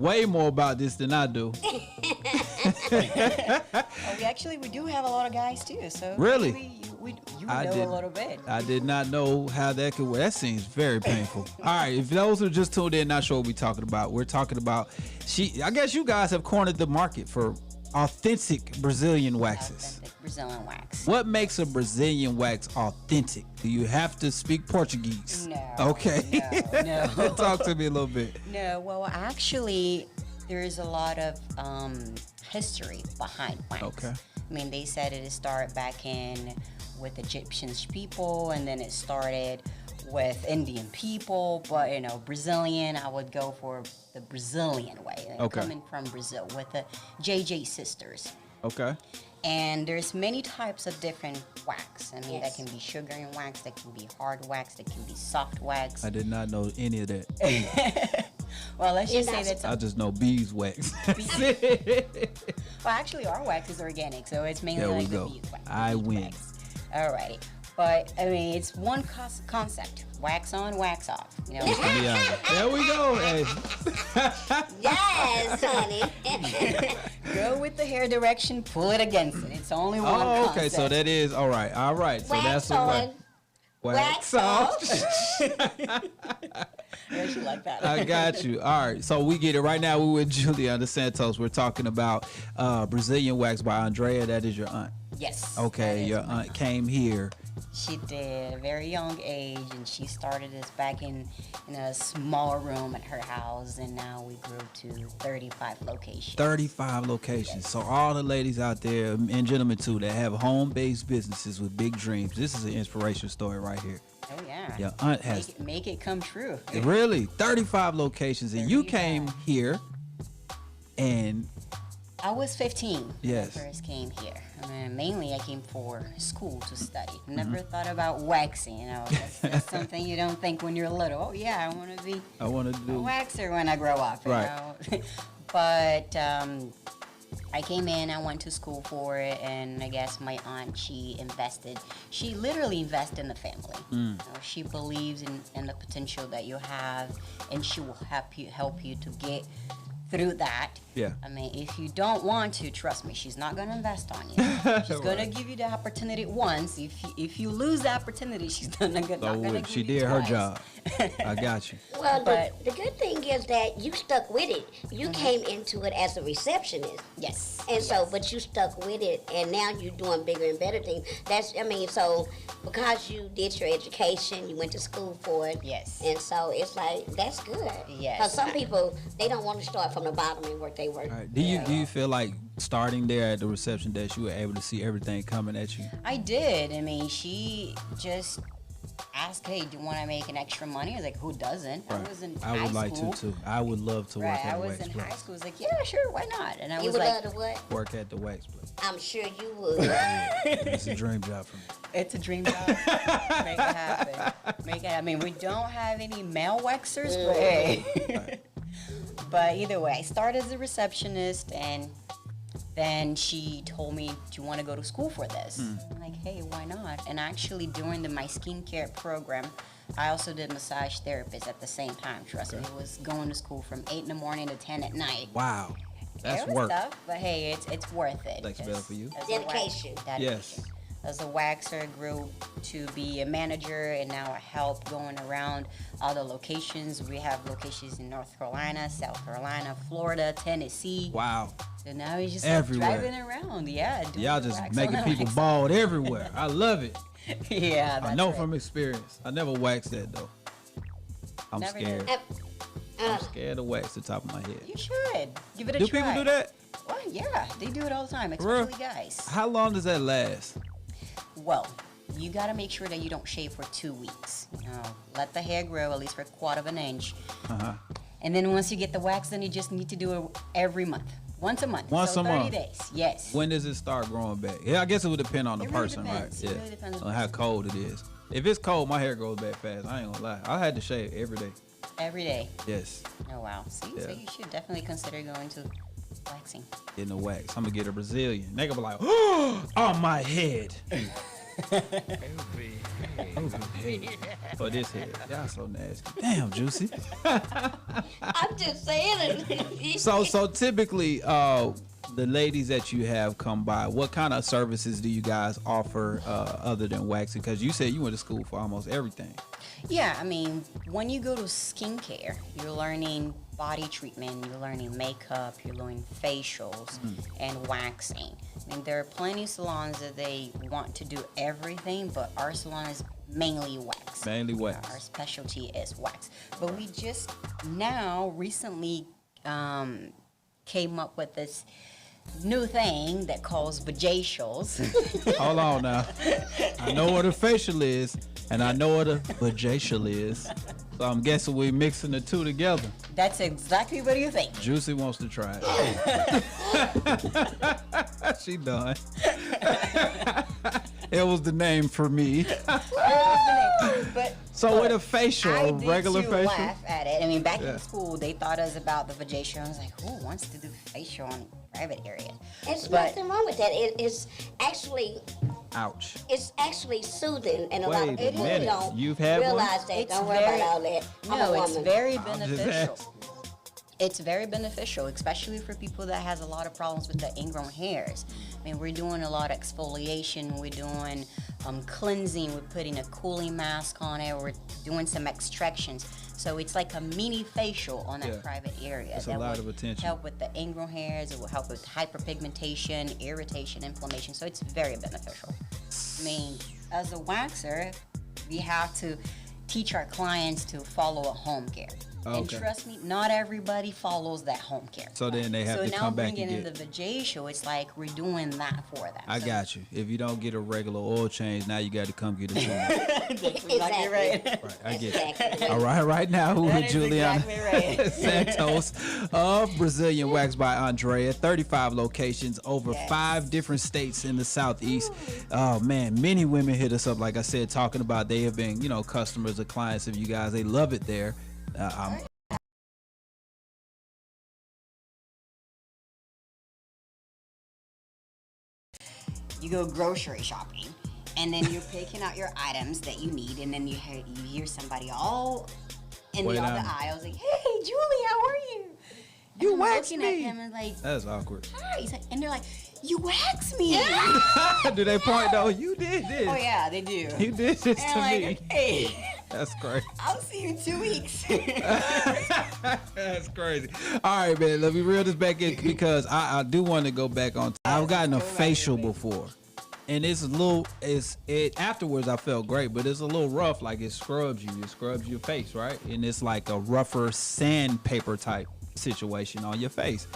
way more about this than I do. We do have a lot of guys too. So really, you know a little bit. I did not know how that could work. That seems very painful. All right, if those who just tuned in, not sure what we're talking about. We're talking about I guess you guys have cornered the market for authentic Brazilian waxes. Authentic Brazilian wax. What makes a Brazilian wax authentic? Do you have to speak Portuguese? No. Okay. No. Talk to me a little bit. No. Well, actually, there is a lot of history behind wax. Okay. I mean, they said it started back with Egyptian people, and then it started with Indian people. But Brazilian, I would go for the Brazilian way. Okay. Coming from Brazil with the JJ sisters. Okay. And there's many types of different wax. I mean, that can be sugar and wax, that can be hard wax, that can be soft wax. I did not know any of that. Well, let's just say that I just know beeswax. Well, actually, our wax is organic, so it's mainly like the beeswax. I win. Wax. Alrighty. But, I mean, it's one concept. Wax on, wax off. There we go. Hey. Yes, honey. Go with the hair direction, pull it against it. It's only one concept. Okay, so that is, all right. So wax that's on, wax off. Yeah, she like that. I got you. All right, so we get it right now. We're with Juliana Santos. We're talking about Brazilian wax by Andrea. That is your aunt. Yes. Okay, your aunt came here. She did, a very young age, and she started this back in a small room at her house, and now we grew to 35 locations. 35 locations. Yes. So all the ladies out there, and gentlemen too, that have home-based businesses with big dreams, this is an inspiration story right here. Oh, yeah. Your aunt has... Make it come true. Really? 35 locations, and you came here, and... I was 15 yes. when I first came here. I mean, mainly I came for school to study. Never thought about waxing, That's something you don't think when you're little. Oh, yeah, I want to be a waxer when I grow up, you know. But I came in, I went to school for it, and I guess my aunt, she literally invested in the family. She believes in the potential that you have, and she will help you to get through that. Yeah. I mean, if you don't want to, trust me, she's not going to invest on you. She's going to give you the opportunity once. If you lose the opportunity, she's not going to give you twice. She did her job. I got you. Well, the good thing is that you stuck with it. You came into it as a receptionist. Yes. And so, but you stuck with it, and now you're doing bigger and better things. So because you did your education, you went to school for it. Yes. And so it's like, that's good. Yes. Because some people, they don't want to start from the bottom and work their work. All right. Do you feel like starting there at the reception desk, you were able to see everything coming at you? I did. I mean, she just asked, hey, do you want to make an extra money? I was like, who doesn't? Right. I was in I would like to too. I would love to work at the wax place. I was in high school. I was like, yeah, sure, why not? And I you was would like, love to what? Work at the wax place. I'm sure you would. It's a dream job for me. It's a dream job. Make it happen. I mean, we don't have any male waxers, but hey. Right. But either way, I started as a receptionist, and then she told me, do you want to go to school for this? I'm like, hey, why not? And actually, during my skincare program, I also did massage therapist at the same time. Trust me, it was going to school from 8 in the morning to 10 at night. Wow. That's it was work. Tough, but hey, it's worth it. That's better for you. Dedication. Yes. As a waxer, grew to be a manager, and now I help going around all the locations. We have locations in North Carolina, South Carolina, Florida, Tennessee. Wow. So now he's just everywhere. driving around. Yeah. Y'all just making people bald everywhere. I love it. Yeah. I know from experience. I never waxed that though. I'm scared. I'm scared to wax the top of my head. You should. Give it a try. Do people do that? Well, yeah. They do it all the time, especially guys. How long does that last? Well, you got to make sure that you don't shave for 2 weeks. Let the hair grow at least for 1/4 of an inch. And then once you get the wax, then you just need to do it every month. Once a month. Once a month. 30 days. Yes. When does it start growing back? Yeah, I guess it would depend on the person, depends. right? It really depends on how cold it is. If it's cold, my hair grows back fast. I ain't gonna lie. I had to shave every day. Every day. Yes. Oh wow. See, so you should definitely consider going to waxing. Getting a wax. I'm gonna get a Brazilian. They gonna be like, oh, on my head. For this head. Y'all so nasty. Damn, Juicy. I'm just saying it. So typically, the ladies that you have come by, what kind of services do you guys offer other than waxing? Because you said you went to school for almost everything. Yeah, I mean, when you go to skincare, you're learning body treatment, you're learning makeup, you're learning facials and waxing. I mean, there are plenty of salons that they want to do everything, but our salon is mainly wax. Mainly wax. Our specialty is wax. But we just recently came up with this new thing that calls vajacials. Hold on now. I know what a facial is, and I know what a vajacial is. So I'm guessing we're mixing the two together. That's exactly what you think. Juicy wants to try it. She done. It was the name for me. But so with a facial, regular facial? Laugh at it. I mean, back in school, they taught us about the vajacial. I was like, who wants to do facial in private area? There's nothing wrong with that. It's actually... Ouch. It's actually soothing, and a lot of people don't realize that. It's don't worry about all that. No, it's very beneficial. It's very beneficial, especially for people that has a lot of problems with the ingrown hairs. I mean, we're doing a lot of exfoliation. We're doing cleansing. We're putting a cooling mask on it. We're doing some extractions. So it's like a mini facial on that private area. That's a lot of attention. Help with the ingrown hairs. It will help with hyperpigmentation, irritation, inflammation. So it's very beneficial. I mean, as a waxer, we have to teach our clients to follow a home care. And trust me, not everybody follows that home care. So then they have to come back and get. So now bringing in the vajacial, it's like we're doing that for them. I got you. If you don't get a regular oil change, now you got to come get a tune. That's exactly right. I get it. All right, right now, who is Juliana Santos of Brazilian Wax by Andrea. 35 locations, over 5 different states in the Southeast. Oh man, many women hit us up, like I said, talking about they have been, customers or clients of you guys. They love it there. You go grocery shopping, and then you're picking out your items that you need, and then you hear somebody all in the other aisles like, "Hey, Julie, how are you? You waxed me." At them and like, that's awkward. Hi. And they're like, "You waxed me." Do they point though? You did this. Oh yeah, they do. You did this to me. Hey. That's great. I'll see you in 2 weeks. That's crazy. All right, man. Let me reel this back in because I do want to go back on. I've gotten a facial before, and it's a little. Afterwards I felt great, but it's a little rough. Like it scrubs you. It scrubs your face, right? And it's like a rougher sandpaper type situation on your face.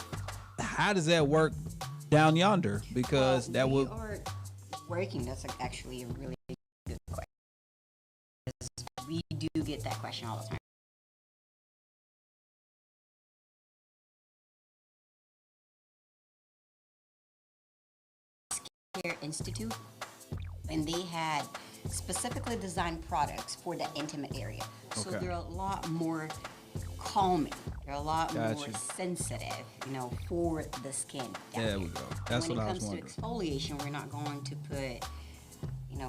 How does that work down yonder? Because that would. Are working. That's actually a really good question. We do get that question all the time. Care Institute, and they had specifically designed products for the intimate area. So they're a lot more calming. They're a lot more sensitive, for the skin. There we go. That's what I was wondering. When it comes to exfoliation, we're not going to put,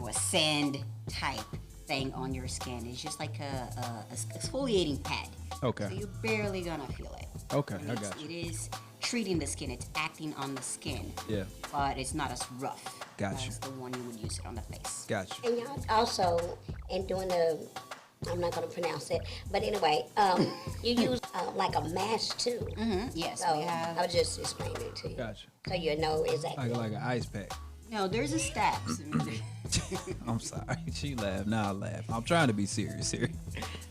a sand type thing on your skin. It's just like a exfoliating pad. Okay. So you're barely gonna feel it. Okay, I got you. It is treating the skin. It's acting on the skin. Yeah. But it's not as rough. Got you. As the one you would use it on the face. Got you. And y'all also, in doing I'm not gonna pronounce it, but anyway, you use like a mask too. Mm-hmm. Yes, so we have. I'll just explain it to you. Got you. So you know exactly. Like an ice pack. No, there's a steps. I'm sorry. She laughed. Now I laugh. I'm trying to be serious here.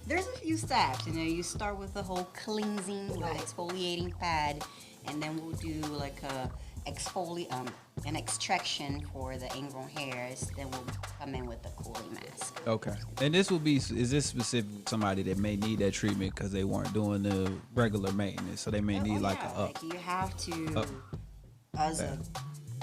There's a few steps. You start with the whole cleansing, exfoliating pad, and then we'll do like an extraction for the ingrown hairs. Then we'll come in with the cooling mask. Okay. And is this specific to somebody that may need that treatment because they weren't doing the regular maintenance, so they may need like a up? Like you have to, as a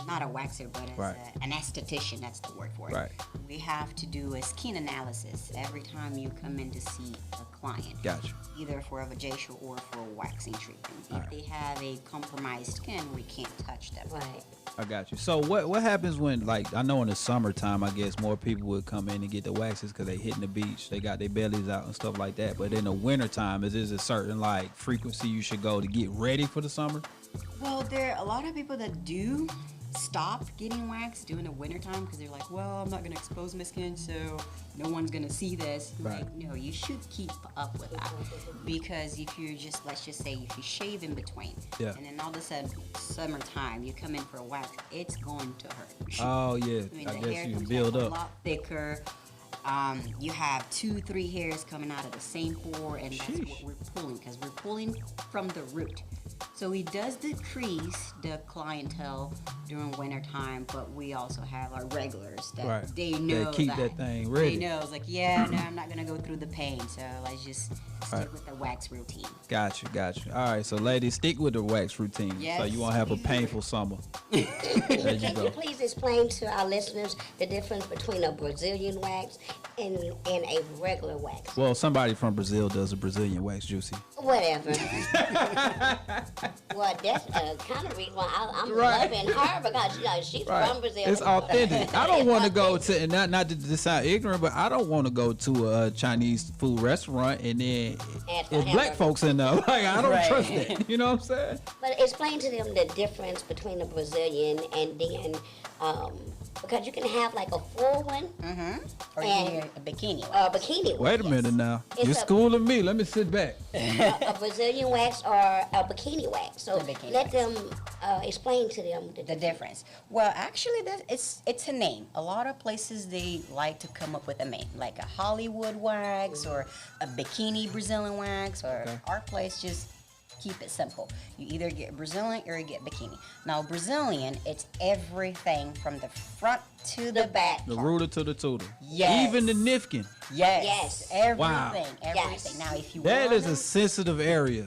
not a waxer, but as an esthetician, that's the word for it. Right. We have to do a skin analysis every time you come in to see a client. Gotcha. Either for a facial or for a waxing treatment. If they have a compromised skin, we can't touch them. Right. I got you. So what happens when, like, I know in the summertime, I guess more people would come in and get the waxes because they hitting the beach, they got their bellies out and stuff like that. But in the wintertime, is there a certain like frequency you should go to get ready for the summer? Well, there are a lot of people that do stop getting waxed during the wintertime because they're like, well, I'm not going to expose my skin, so no one's going to see this. Right. Like, no, you should keep up with that because if you're just, let's just say, if you shave in between, and then all of a sudden, summertime, you come in for a wax, it's going to hurt. Oh, yeah. I mean, I the guess hair you comes build out up. a lot thicker. You have 2-3 hairs coming out of the same pore, and that's what we're pulling because we're pulling from the root. So it does decrease the clientele during winter time, but we also have our regulars that they know that keep that thing ready. They know it's like, yeah, no, I'm not gonna go through the pain, so let's just stick with the wax routine. Got you. All right, so ladies, stick with the wax routine, so you won't have a painful summer. There you Can go. you please explain to our listeners the difference between a Brazilian wax and a regular wax? Well, somebody from Brazil does a Brazilian wax, Juicy. Whatever. Well, that's kind of reason why I'm loving her because she's from Brazil. It's authentic. I don't want to go to, and not to sound ignorant, but I don't want to go to a Chinese food restaurant and then there's black folks in there. Like, I don't trust that. You know what I'm saying? But explain to them the difference between a Brazilian and then, because you can have like a full one. Or you a bikini wax. A bikini wax. Wait a minute now. It's You're a- schooling me. Let me sit back. A Brazilian wax or a bikini wax. So bikini let wax. them explain to them The difference. Well, actually, it's a name. A lot of places they like to come up with a name, like a Hollywood wax or a bikini Brazilian wax, or our place just keep it simple. You either get Brazilian or you get bikini. Now, Brazilian, it's everything from the front to the back. The rooter to the tutor. Yes. Even the nifkin. Yes. Everything. Wow. Everything. Yes. Now, if you That want is a sensitive area.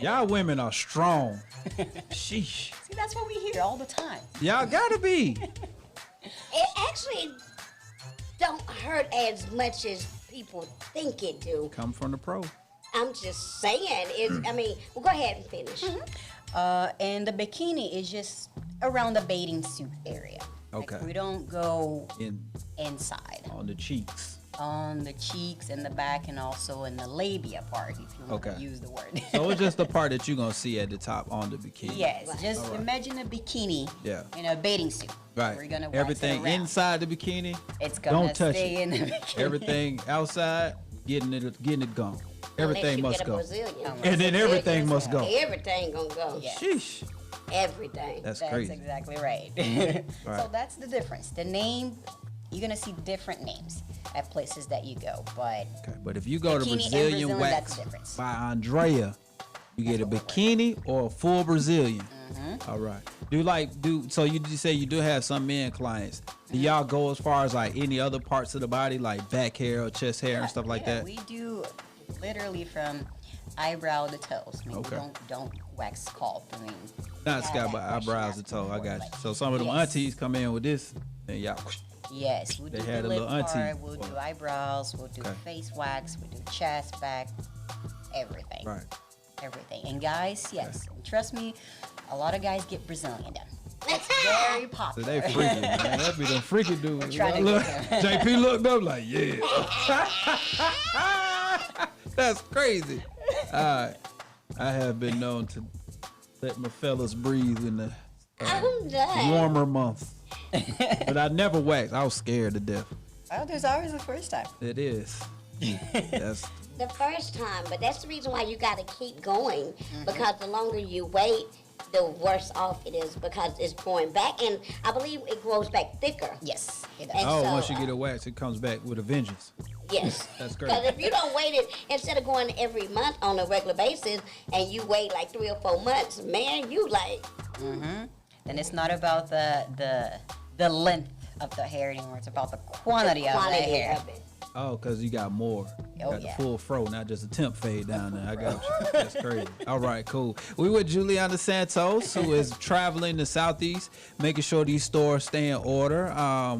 Y'all women are strong. Sheesh. see, that's what we hear all the time. Y'all gotta be. It actually don't hurt as much as people think it do. Come from the pro. I'm just saying. Well, go ahead and finish. And the bikini is just around the bathing suit area. Okay. Like, we don't go In inside. on the cheeks. On the cheeks and the back, and also in the labia part, if you want to use the word. So it's just the part that you're gonna see at the top on the bikini. Yes, just imagine a bikini in a bathing suit. Right. We're gonna wax Everything it around. inside the bikini. It's gonna don't touch stay it. in the bikini. Everything outside, getting it gone. Everything Unless must you get a go. Brazilian. And then everything must go. Everything gonna go. Yes. Sheesh. Everything. That's That's crazy. exactly right. So that's the difference. The name, you're gonna see different names at places that you go, but Okay, but if you go to bikini and Brazilian Brazilian, wax that's the difference. by Andrea, you get a bikini or a full Brazilian. All right. So you say you do have some men clients. Do y'all go as far as like any other parts of the body, like back hair or chest hair and stuff like that? We do literally from eyebrow to toes. I mean, we don't wax scalp. I mean, Not scalp, but eyebrows to toe. I got you. So some of them aunties come in with this, and y'all. Yes, we'll They do had the a lip little auntie. part, we'll do eyebrows, we'll do face wax, we'll do chest, back, everything. Right. Everything. And guys, yes, trust me, a lot of guys get Brazilian done. It's very So popular. they freaky, man. That be them freaky dudes. trying to Look, get them. JP looked up like, yeah. That's crazy. All right. I have been known to let my fellas breathe in the I'm done. warmer month. But I never waxed. I was scared to death. Well, there's always a first time. It is. That's The first time, but that's the reason why you got to keep going because the longer you wait, the worse off it is because it's growing back, and I believe it grows back thicker. Yes, it does. And so, once you get a wax, it comes back with a vengeance. Yes. That's great. Because if you don't wait it, instead of going every month on a regular basis, and you wait like 3 or 4 months, man, you like. And it's not about the length of the hair anymore. It's about the quantity of the hair. of it. Oh, because you got more. Got the full fro, not just a temp fade down there. I got you. That's crazy. All right, cool. We with Juliana Santos, who is traveling the Southeast, making sure these stores stay in order,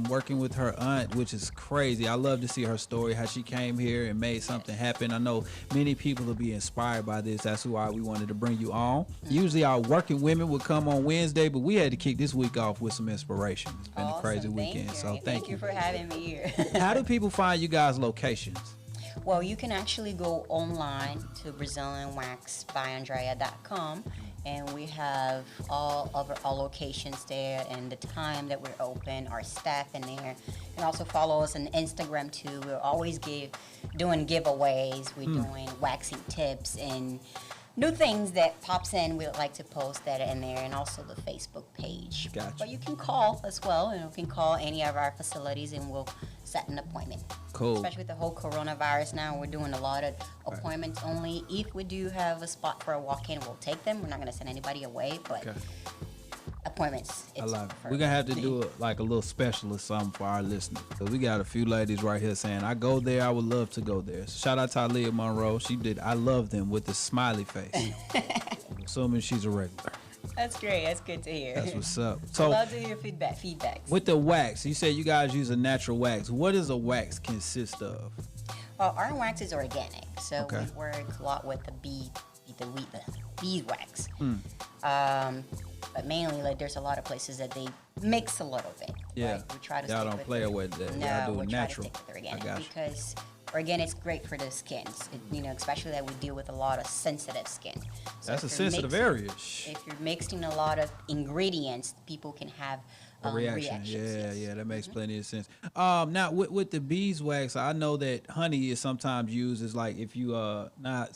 working with her aunt, which is crazy. I love to see her story, how she came here and made something happen. I know many people will be inspired by this. That's why we wanted to bring you on. Usually our working women would come on Wednesday, but we had to kick this week off with some inspiration. It's been a crazy weekend, so thank you for having me here. How do people find you guys' locations? Well, you can actually go online to BrazilianWaxByAndrea.com, and we have all of our locations there and the time that we're open, our staff in there. You can also follow us on Instagram too. We're always doing giveaways. We're doing waxing tips and new things that pops in. We would like to post that in there, and also the Facebook page. Gotcha. But you can call as well, and you can call any of our facilities, and we'll set an appointment. Cool. Especially with the whole coronavirus now, we're doing a lot of appointments only. If we do have a spot for a walk-in, we'll take them. We're not going to send anybody away, but appointments. I love it. We're going to have to do a little special or something for our listeners. So we got a few ladies right here saying, I go there, I would love to go there. So shout out to Aaliyah Monroe. She did I love them with the smiley face. Assuming she's a regular. That's great. That's good to hear. That's what's up. So love to hear feedbacks. With the wax, you said you guys use a natural wax. What does a wax consist of? Well, our wax is organic, so we work a lot with the beeswax. But mainly, like, there's a lot of places that they mix a little bit. Yeah. Right? We try to y'all don't play with that. No, y'all do we natural. try to stick with organic because organic's great for the skin. Especially that we deal with a lot of sensitive skin. So that's a sensitive area. If you're mixing a lot of ingredients, people can have a reaction. Yeah, that makes plenty of sense. Now with the beeswax, I know that honey is sometimes used as like if you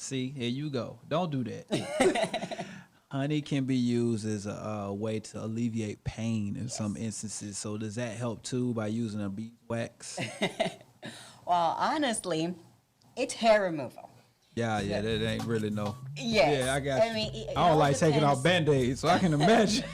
here you go. Don't do that. Honey can be used as a way to alleviate pain in some instances. So does that help too by using a beeswax? Well, honestly, it's hair removal. Yeah, that ain't really no. Yes. Yeah, I got you. I mean, I don't like taking off Band-Aids, so I can imagine.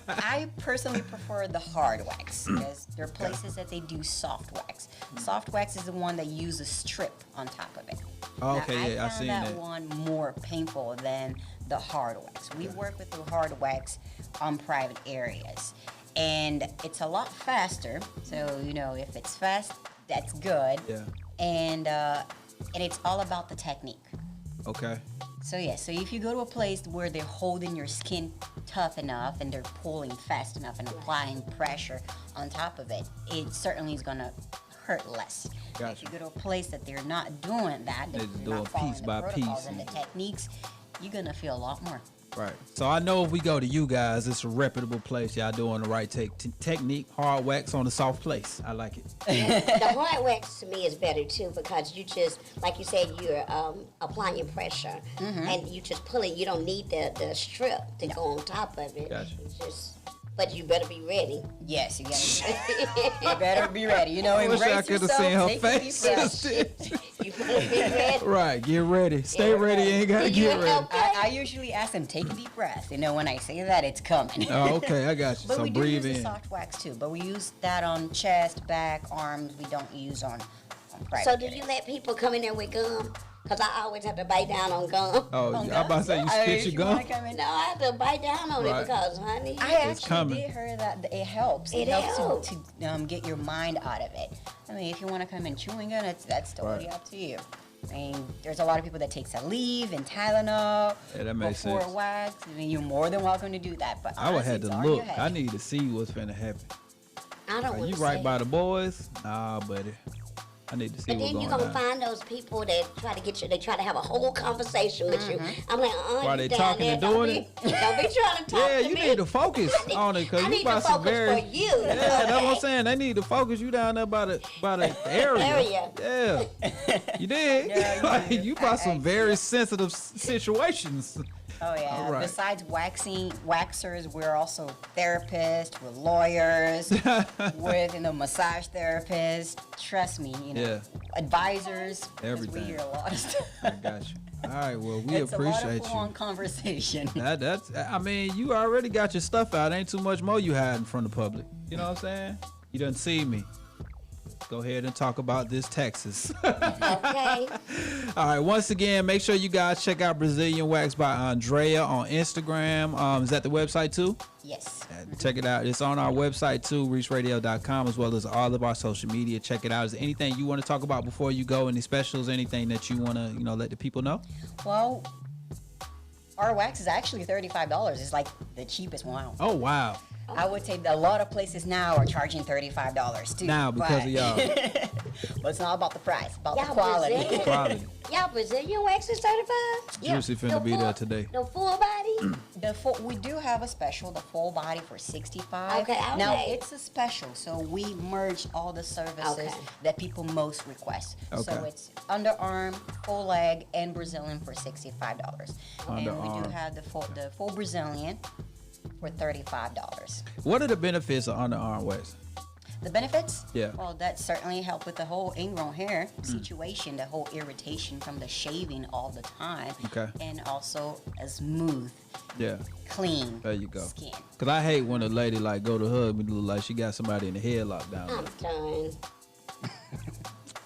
I personally prefer the hard wax because there are places that they do soft wax. Soft wax is the one that uses strip on top of it. Oh, okay, now, I seen that. I found that one more painful than the hard wax. We work with the hard wax on private areas, and it's a lot faster. So if it's fast, that's good. Yeah. And it's all about the technique. Okay. So if you go to a place where they're holding your skin tough enough and they're pulling fast enough and applying pressure on top of it, it certainly is gonna hurt less. Gotcha. If you go to a place that they're not doing that, they're doing not following piece the by protocols piece and the techniques, you're gonna feel a lot more. Right. So I know if we go to you guys, it's a reputable place. Y'all doing the right technique. Hard wax on a soft place. I like it. The hard wax to me is better too because you just, like you said, you're applying pressure and you just pulling. You don't need the strip to go on top of it. Gotcha. But you better be ready. Yes, you gotta you better be ready. I wish I embrace could have yourself, seen her take a deep breath. face. You better be ready. Right, get ready. Stay ready. You ain't gotta get ready. I usually ask them, take a deep breath. When I say that, it's coming. Oh, okay, I got you. But so we do breathe use in. the soft wax too. But we use that on chest, back, arms. We don't use on private. So do you let people come in there with gum? Because I always have to bite down on gum. Oh, I'm about to say you spit your gum. No, I have to bite down on it because, honey, I actually did hear that it helps. It helps to get your mind out of it. If you want to come in chewing gum, that's totally up to you. There's a lot of people that take Aleve and Tylenol before wax. You're more than welcome to do that. But I would have to look. I need to see what's finna happen. I don't want to You right by the boys? Nah, buddy. I need to see what's going on. But then you're going to find those people that try to get you, they try to have a whole conversation with you. I'm like, while they talking and doing it? Don't be trying to talk to me. Yeah, you need to focus on it because you about some very... I need to focus for you. Yeah, that's what I'm saying. They need to focus you down there by the area. Yeah. You did? Yeah, you about some very sensitive situations. Oh, yeah. Right. Besides waxers, we're also therapists, we're lawyers, with massage therapists. Trust me, advisors. Everything. We hear a lot of stuff. I got you. All right, well, we appreciate you. It's a lot of long conversation. You already got your stuff out. Ain't too much more you hiding from the public. You know what I'm saying? You done see me. go ahead and talk about this Texas. Okay. All right. Once again, make sure you guys check out Brazilian Wax by Andrea on Instagram. Is that the website too? Yes. Check it out. It's on our website too, reecradio.com, as well as all of our social media. Check it out. Is there anything you want to talk about before you go? Any specials? Anything that you want to, let the people know? Well, our wax is actually $35. It's like the cheapest one. Oh, wow. I would say a lot of places now are charging $35 too. Now because of y'all. But it's not about the price, about the quality. Quality. Y'all Brazilian wax is 35? Juicy finna be there today. The full body? We do have a special, the full body for $65. Okay. Now it's a special, so we merged all the services that people most request. Okay. So it's underarm, full leg, and Brazilian for $65. And we do have the full Brazilian for $35. What are the benefits of underarm wax? The benefits? Yeah. Well, that certainly help with the whole ingrown hair situation, the whole irritation from the shaving all the time. Okay. And also a smooth, clean there you go. skin. Because I hate when a lady go to hug me, look like she got somebody in the headlock down there. I'm done.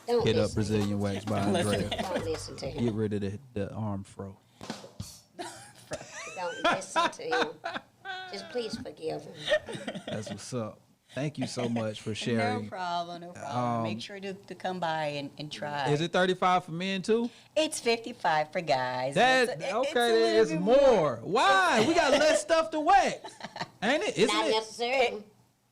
Don't Hit listen. up Brazilian Wax by Andrea. Don't listen to him. Get rid of the arm fro. Don't listen to him. Just please forgive him. That's what's up. Thank you so much for sharing. No problem. Make sure to come by and try. Is it 35 for men too? It's 55 for guys. It's more. Why? We got less stuff to wax. Ain't it? Isn't Not it? necessarily.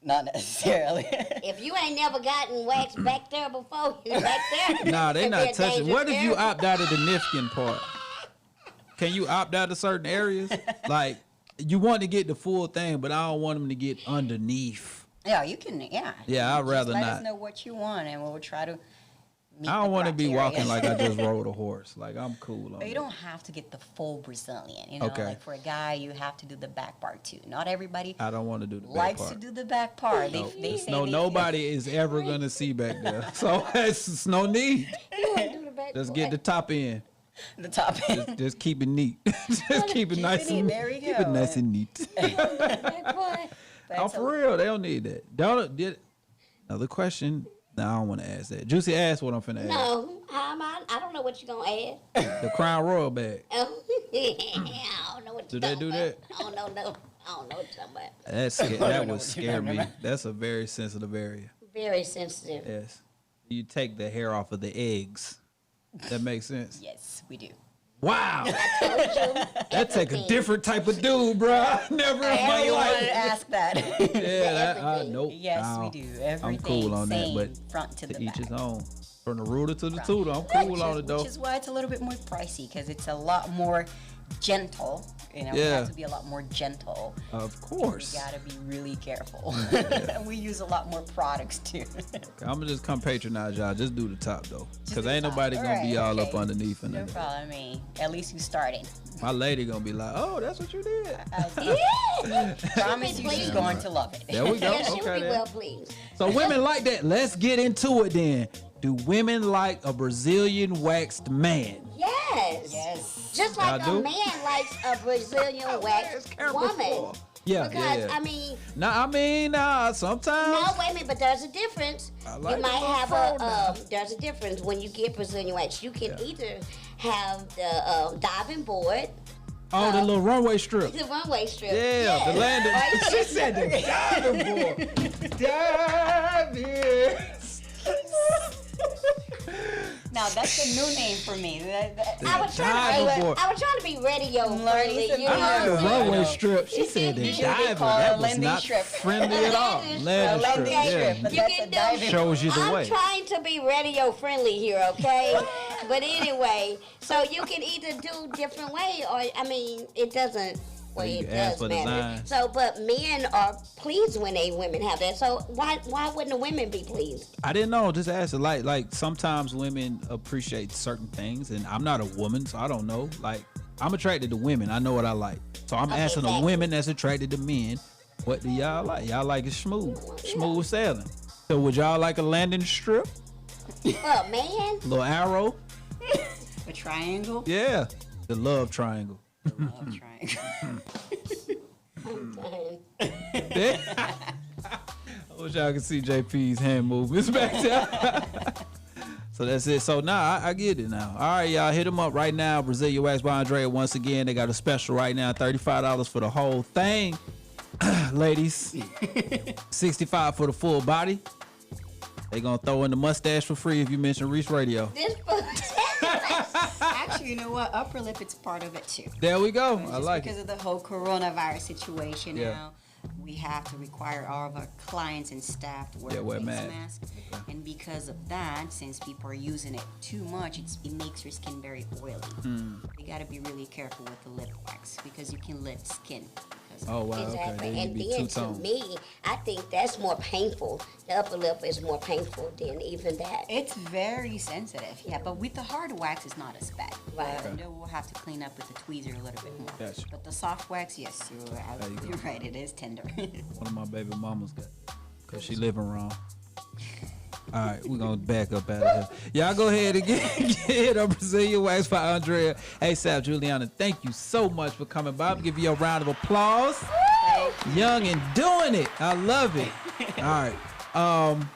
Not necessarily. If you ain't never gotten wax back there before, you back there. Nah, they Could be not a touching. What if you dangerous opt out of the Nifkin part? Can you opt out of certain areas? Like, you want to get the full thing, but I don't want them to get underneath. Yeah, you can. Yeah, I'd rather let not. Let us know what you want, and we'll try to. I don't want to be walking like I just rode a horse. Like, I'm cool on But you that. don't have to get the full Brazilian. Like for a guy, you have to do the back part too. Not everybody. I don't want to do the back likes part. to do the back part. No. They say Nobody is ever gonna see back there. So it's no need. You want to do the back Just part. get the top end. The top end. Just keep it neat. Just keep it nice and There we go. Keep it nice and neat. Back part. Oh, for real, they don't need that. Another question. No, I don't want to ask that. Juicy, ask what I'm finna ask. No, I don't know what you're going to ask. The Crown Royal bag. I don't know what Do you're they talking do about. that? I don't know. I don't know what you're talking about. That would scare me. That's a very sensitive area. Very sensitive. Yes. You take the hair off of the eggs. That makes sense. Yes, we do. Wow. I told you. That take a different type of dude, bro. I never in my You wanted life. to ask that. Everything. Nope. Yes, we do. Everything. I'm cool on that, same, but front to the each back. his own. From the rooter to the tutor, I'm cool on it though. Which is why it's a little bit more pricey, because it's a lot more gentle. We have to be a lot more gentle. Of course. You gotta be really careful. We use a lot more products too. I'm gonna just come patronize y'all. Just do the top though, Just cause do ain't the top. nobody gonna be all Okay. up underneath and No nothing. problem. I mean, at least you started. My lady gonna be like, "Oh, that's what you did." Promise you, she's going to love it. There we go. Yeah, she'll Okay, be then. well pleased. So women like that. Let's get into it then. Do women like a Brazilian waxed man? Yes. Yes. Just like Y'all a do? man likes a Brazilian waxed woman. Yeah, Because, yeah. I mean, Sometimes. no, wait a minute, but there's a difference. I like You might the have little fro there's a difference when you get Brazilian wax. You can either have the diving board, Oh, the little runway strip. the runway strip. Yeah, the landing. Or you She can- said the diving board. Diving. Now that's a new name for me. I was diving board. trying to be radio friendly. some You I heard know? the runway strip. She said the You should diving. call it That a was landing not strip. friendly at all. A Landing strip. landing strip, Yeah. but You that's can a do- diving. Shows you the I'm way. trying to be radio friendly here, okay? But anyway, so you can either do different way, or I mean, it doesn't. Well, You it can ask does for matter. design. So, but men are pleased when women have that. So why wouldn't the women be pleased? I didn't know. Just ask it. Like sometimes women appreciate certain things, and I'm not a woman, so I don't know. Like I'm attracted to women. I know what I like. So I'm Okay, asking the exactly. women that's attracted to men, what do y'all like? Y'all like it smooth sailing. So would y'all like a landing strip, Well, man, little arrow? A triangle. Yeah, the love triangle. Love triangle. Oh wish y'all could see JP's hand movements back there. So that's it. So I get it now. All right, y'all, hit them up right now. Brazilian Wax by Andrea. Once again, they got a special right now, $35 for the whole thing. Ladies, $65 for the full body. They gonna throw in the mustache for free if you mention Reec Radio. Actually, you know what? Upper lip, it's part of it too. There we go. I like because it. Of the whole coronavirus situation now. We have to require all of our clients and staff to wear face masks. Okay. And because of that, since people are using it too much, it makes your skin very oily. You got to be really careful with the lip wax because you can lift skin. Oh, wow. Exactly. Okay. And then to me, I think that's more painful. The upper lip is more painful than even that. It's very sensitive, yeah. But with the hard wax, it's not as bad. Right. We'll have to clean up with the tweezer a little bit more. Gotcha. But the soft wax, yes, you're right. It is tender. One of my baby mamas got because she living wrong. All right, we're going to back up out of here. Y'all go ahead and get hit on Brazilian Wax by Andrea. ASAP, Juliana, thank you so much for coming by. I'll give you a round of applause. Young and doing it. I love it. All right.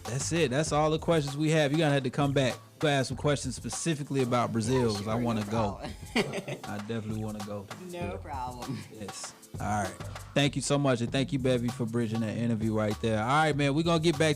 That's it. That's all the questions we have. You're going to have to come back. To ask some questions specifically about Brazil because I want to go. I definitely want to go. No problem. Yes. All right. Thank you so much. And thank you, Bevie, for bridging that interview right there. All right, man. We're going to get back to